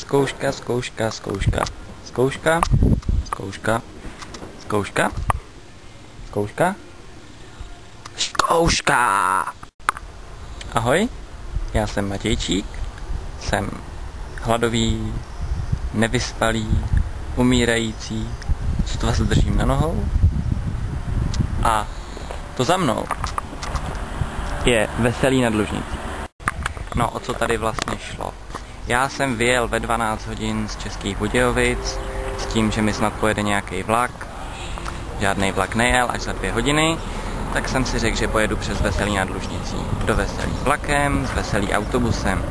Zkouška, zkouška, zkouška. Zkouška, zkouška, zkouška, zkouška, zkouška. Ahoj, já jsem Matějčík, jsem hladový, nevyspalý, umírající, sotva se držím na nohou. A to za mnou je Veselí nad Lužnicí. No, o co tady vlastně šlo? Já jsem vyjel ve 12 hodin z Českých Budějovic s tím, že mi snad pojede nějaký vlak. Žádný vlak nejel až za 2 hodiny, tak jsem si řekl, že pojedu přes Veselí nad Lužnicí. Do Veselí vlakem, z Veselí autobusem.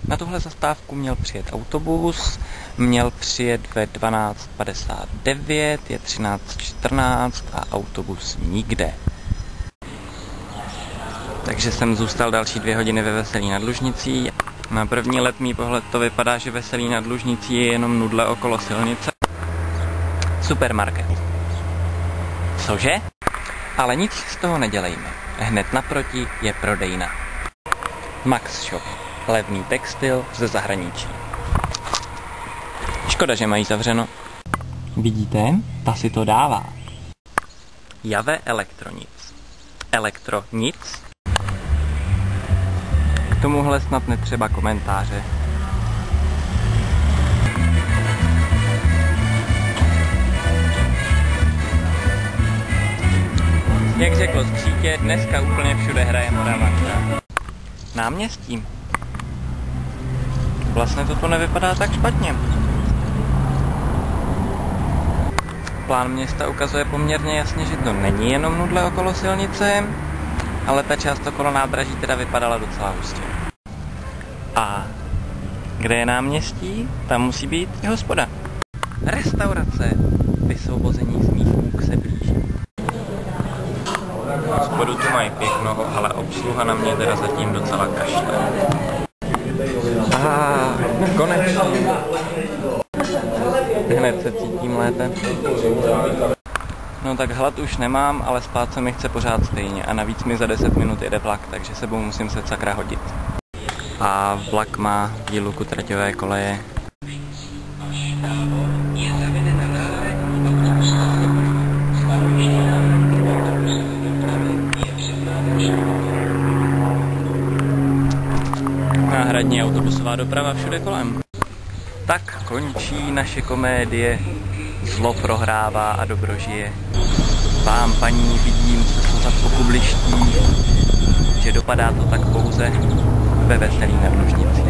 Na tuhle zastávku měl přijet autobus, měl přijet ve 12:59, je 13:14 a autobus nikde. Takže jsem zůstal další 2 hodiny ve Veselí nad Lužnicí. Na první letmý pohled to vypadá, že Veselí nad Lužnicí je jenom nudle okolo silnice. Supermarket. Cože? Ale nic z toho nedělejme. Hned naproti je prodejna. Max Shop. Levný textil ze zahraničí. Škoda, že mají zavřeno. Vidíte? Ta si to dává. Jave Elektronic. Elektro nic? K tomuhle snad netřeba komentáře. Jak řeklo skřítě, dneska úplně všude hraje Moravanka. Náměstím. Vlastně to nevypadá tak špatně. Plán města ukazuje poměrně jasně, že to není jenom nudle okolo silnice, ale ta část okolo nádraží teda vypadala docela hustě. A kde je náměstí, tam musí být i hospoda. Restaurace. Vysvobození z mých můk se blíží. Hospodu tu mají pěknou, ale obsluha na mě teda zatím docela kašle. Konečně. Hned se cítím lépe. No tak hlad už nemám, ale spát se mi chce pořád stejně a navíc mi za 10 minut jede vlak, takže sebou musím se sakra hodit. A vlak má výluku traťové koleje. Náhradní autobusová doprava všude kolem. Tak končí naše komédie. Zlo prohrává a dobro žije. Vám, paní, vidím se slza po kubliští, že dopadá to tak pouze ve Veselí nad Lužnicí.